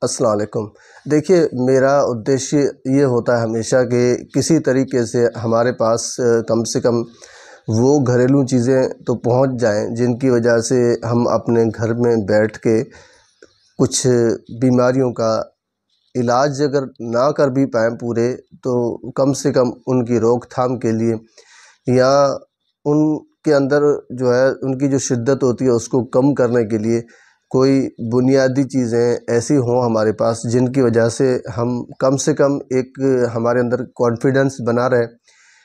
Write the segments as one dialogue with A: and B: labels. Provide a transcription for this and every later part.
A: السلام علیکم۔ دیکھیے، میرا ادیشیہ یہ ہوتا ہے ہمیشہ کہ کسی طریقے سے ہمارے پاس کم سے کم وہ گھریلو چیزیں تو پہنچ جائیں جن کی وجہ سے ہم اپنے گھر میں بیٹھ کے کچھ بیماریوں کا علاج اگر نہ کر بھی پائیں پورے، تو کم سے کم ان کی روک تھام کے لیے یا ان کے اندر جو ہے ان کی جو شدت ہوتی ہے اس کو کم کرنے کے لیے کوئی بنیادی چیزیں ایسی ہوں ہمارے پاس جن کی وجہ سے ہم کم سے کم ایک ہمارے اندر کانفیڈنس بنا رہے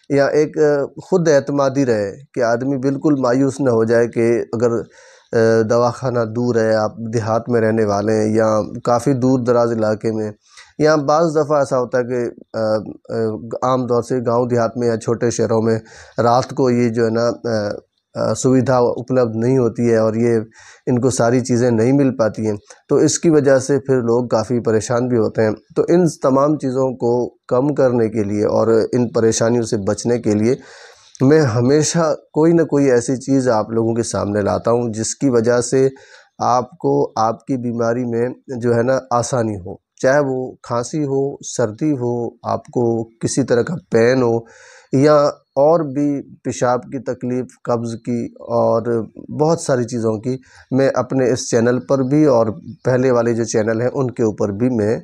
A: یا ایک خود اعتمادی رہے کہ آدمی بالکل مایوس نہ ہو جائے کہ اگر دواخانہ دور ہے، آپ دیہات میں رہنے والے ہیں یا کافی دور دراز علاقے میں، یا بعض دفعہ ایسا ہوتا ہے کہ عام طور سے گاؤں دیہات میں یا چھوٹے شہروں میں رات کو یہ جو ہے نا سویدھا اپلبدھ نہیں ہوتی ہے اور یہ ان کو ساری چیزیں نہیں مل پاتی ہیں، تو اس کی وجہ سے پھر لوگ کافی پریشان بھی ہوتے ہیں۔ تو ان تمام چیزوں کو کم کرنے کے لیے اور ان پریشانیوں سے بچنے کے لیے میں ہمیشہ کوئی نہ کوئی ایسی چیز آپ لوگوں کے سامنے لاتا ہوں جس کی وجہ سے آپ کو آپ کی بیماری میں جو ہے نا آسانی ہو، چاہے وہ کھانسی ہو، سردی ہو، آپ کو کسی طرح کا پین ہو یا اور بھی پیشاب کی تکلیف، قبض کی اور بہت ساری چیزوں کی، میں اپنے اس چینل پر بھی اور پہلے والے جو چینل ہیں ان کے اوپر بھی میں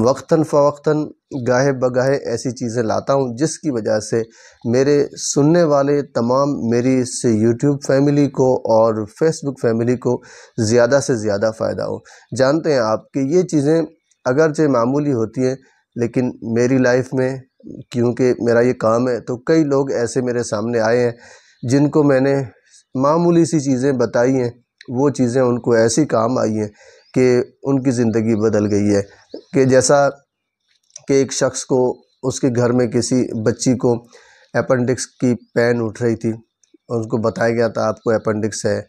A: وقتاً فوقتاً گاہے بگاہے ایسی چیزیں لاتا ہوں جس کی وجہ سے میرے سننے والے تمام میری اس سے یوٹیوب فیملی کو اور فیس بک فیملی کو زیادہ سے زیادہ فائدہ ہو۔ جانتے ہیں آپ کہ یہ چیزیں اگرچہ معمولی ہوتی ہیں لیکن میری لائف میں کیونکہ میرا یہ کام ہے تو کئی لوگ ایسے میرے سامنے آئے ہیں جن کو میں نے معمولی سی چیزیں بتائی ہیں، وہ چیزیں ان کو ایسی کام آئی ہیں کہ ان کی زندگی بدل گئی ہے۔ کہ جیسا کہ ایک شخص کو اس کے گھر میں کسی بچی کو اپینڈکس کی پین اٹھ رہی تھی، ان کو بتایا گیا تھا آپ کو اپینڈکس ہے،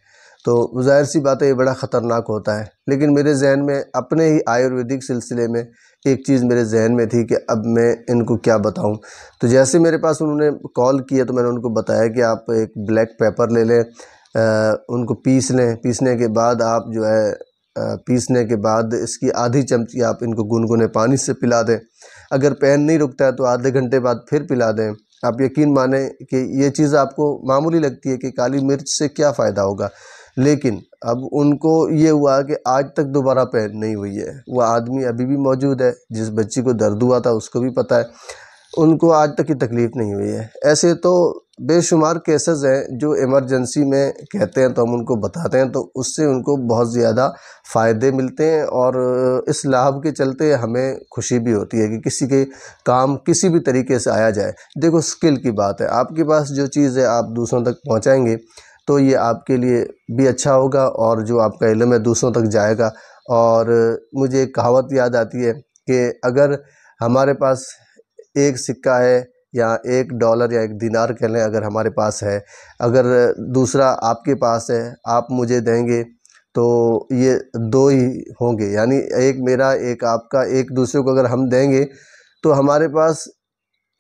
A: تو ظاہر سی بات ہے یہ بڑا خطرناک ہوتا ہے، لیکن میرے ذہن میں اپنے ہی آیورویدک سلسلے میں ایک چیز میرے ذہن میں تھی کہ اب میں ان کو کیا بتاؤں۔ تو جیسے میرے پاس انہوں نے کال کیا تو میں نے ان کو بتایا کہ آپ ایک بلیک پیپر لے لیں، ان کو پیس لیں، پیسنے کے بعد آپ جو ہے پیسنے کے بعد اس کی آدھی چمچی آپ ان کو گنگنے پانی سے پلا دیں، اگر پین نہیں رکتا ہے تو آدھے گھنٹے بعد پھر پلا دیں۔ آپ یقین مانیں کہ یہ چیز آپ کو معمولی لگتی ہے کہ کالی مرچ سے کیا فائدہ ہوگا، لیکن اب ان کو یہ ہوا کہ آج تک دوبارہ پین نہیں ہوئی ہے۔ وہ آدمی ابھی بھی موجود ہے، جس بچی کو درد ہوا تھا اس کو بھی پتہ ہے، ان کو آج تک کی تکلیف نہیں ہوئی ہے۔ ایسے تو بے شمار کیسز ہیں جو ایمرجنسی میں کہتے ہیں تو ہم ان کو بتاتے ہیں، تو اس سے ان کو بہت زیادہ فائدے ملتے ہیں اور اس لابھ کے چلتے ہمیں خوشی بھی ہوتی ہے کہ کسی کے کام کسی بھی طریقے سے آیا جائے۔ دیکھو، سکل کی بات ہے، آپ کے پاس جو چیز ہے آپ دوسروں تک پہنچائیں گے تو یہ آپ کے لیے بھی اچھا ہوگا اور جو آپ کا علم ہے دوسروں تک جائے گا۔ اور مجھے ایک کہاوت یاد آتی ہے کہ اگر ہمارے پاس ایک سکہ ہے یا ایک ڈالر یا ایک دینار کہہ لیں اگر ہمارے پاس ہے، اگر دوسرا آپ کے پاس ہے، آپ مجھے دیں گے تو یہ دو ہی ہوں گے، یعنی ایک میرا ایک آپ کا، ایک دوسرے کو اگر ہم دیں گے تو ہمارے پاس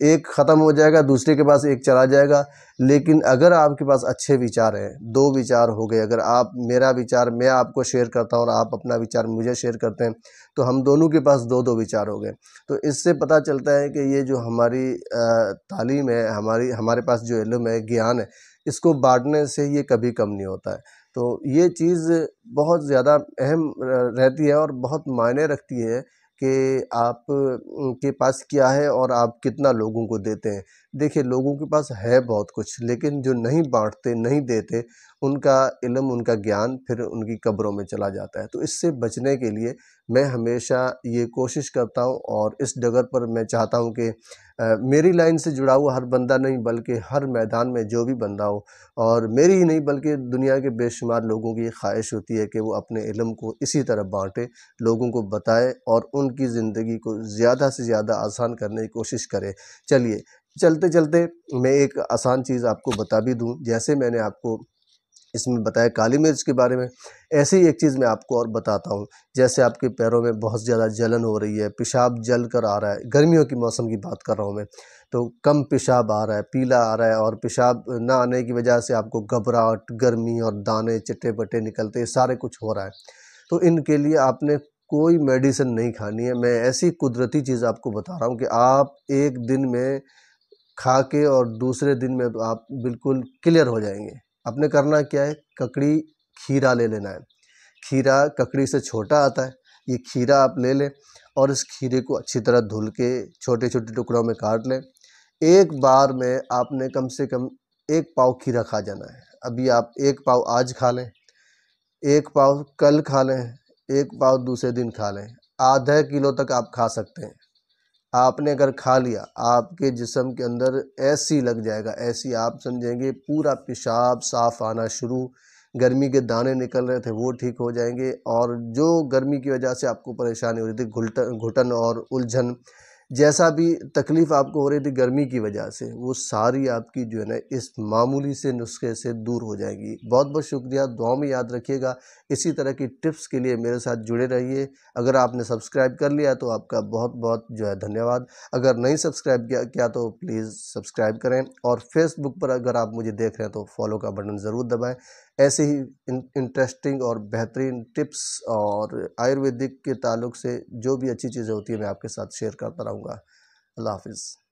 A: ایک ختم ہو جائے گا، دوسرے کے پاس ایک چلا جائے گا۔ لیکن اگر آپ کے پاس اچھے وچار ہیں، دو وچار ہو گئے، اگر آپ میرا وچار میں آپ کو شیئر کرتا ہوں اور آپ اپنا وچار مجھے شیئر کرتے ہیں تو ہم دونوں کے پاس دو دو وچار ہو گئے۔ تو اس سے پتہ چلتا ہے کہ یہ جو ہماری تعلیم ہے، ہمارے پاس جو علم ہے، گیان ہے، اس کو بانٹنے سے یہ کبھی کم نہیں ہوتا ہے۔ تو یہ چیز بہت زیادہ اہم رہتی ہے اور بہت معنی رکھتی ہے کہ آپ کے پاس کیا ہے اور آپ کتنا لوگوں کو دیتے ہیں۔ دیکھیں، لوگوں کے پاس ہے بہت کچھ لیکن جو نہیں بانٹتے، نہیں دیتے، ان کا علم، ان کا گیان پھر ان کی قبروں میں چلا جاتا ہے۔ تو اس سے بچنے کے لیے میں ہمیشہ یہ کوشش کرتا ہوں اور اس ڈگر پر میں چاہتا ہوں کہ میری لائن سے جڑا ہوا ہر بندہ نہیں بلکہ ہر میدان میں جو بھی بندہ ہو، اور میری ہی نہیں بلکہ دنیا کے بے شمار لوگوں کی یہ خواہش ہوتی ہے کہ وہ اپنے علم کو اسی طرح بانٹے، لوگوں کو بتائے اور ان کی زندگی کو زیادہ سے زیادہ آسان کرنے کی کوشش کرے۔ چلیے، چلتے چلتے میں ایک آسان چیز آپ کو بتا بھی دوں، جیسے میں نے آپ کو اس میں بتایا کالی مرچ کے بارے میں، ایسے ہی ایک چیز میں آپ کو اور بتاتا ہوں۔ جیسے آپ کے پیروں میں بہت زیادہ جلن ہو رہی ہے، پیشاب جل کر آ رہا ہے، گرمیوں کی موسم کی بات کر رہا ہوں میں، تو کم پیشاب آ رہا ہے، پیلا آ رہا ہے، اور پیشاب نہ آنے کی وجہ سے آپ کو گھبراہٹ، گرمی اور دانے چٹے بٹے نکلتے، سارے کچھ ہو رہا ہے، تو ان کے لیے آپ نے کوئی میڈیسن نہیں کھانی ہے، میں ایسی قدرتی چیز آپ کو بتا رہا ہوں کہ آپ ایک دن میں کھا کے اور دوسرے دن میں آپ بالکل کلیئر ہو جائیں گے۔ آپ نے کرنا کیا ہے، ککڑی کھیرا لے لینا ہے۔ کھیرا ککڑی سے چھوٹا آتا ہے، یہ کھیرا آپ لے لیں اور اس کھیرے کو اچھی طرح دھل کے چھوٹے چھوٹے ٹکڑوں میں کاٹ لیں۔ ایک بار میں آپ نے کم سے کم 1 پاؤ کھیرا کھا جانا ہے۔ ابھی آپ 1 پاؤ آج کھا لیں، 1 پاؤ کل کھا لیں، 1 پاؤ دوسرے دن کھا لیں، آدھا کلو تک آپ کھا سکتے ہیں۔ آپ نے اگر کھا لیا، آپ کے جسم کے اندر ایسی لگ جائے گا، ایسی آپ سمجھیں گے پورا پیشاب صاف آنا شروع، گرمی کے دانے نکل رہے تھے وہ ٹھیک ہو جائیں گے، اور جو گرمی کی وجہ سے آپ کو پریشانی ہو رہی تھی، گھٹن اور الجھن جیسا بھی تکلیف آپ کو ہو رہی تھی گرمی کی وجہ سے، وہ ساری آپ کی جو ہے نا اس معمولی سے نسخے سے دور ہو جائے گی۔ بہت بہت شکریہ، دعاؤں میں یاد رکھیے گا۔ اسی طرح کی ٹپس کے لیے میرے ساتھ جڑے رہیے۔ اگر آپ نے سبسکرائب کر لیا تو آپ کا بہت بہت جو ہے دھنیہ واد۔ اگر نہیں سبسکرائب کیا تو پلیز سبسکرائب کریں، اور فیس بک پر اگر آپ مجھے دیکھ رہے ہیں تو فالو کا بٹن ضرور دبائیں۔ ایسے ہی انٹرسٹنگ اور بہترین ٹپس اور آیورویدک کے تعلق سے جو بھی اچھی چیزیں ہوتی ہیں میں آپ کے ساتھ شیئر کرتا رہوں گا۔ اللہ حافظ۔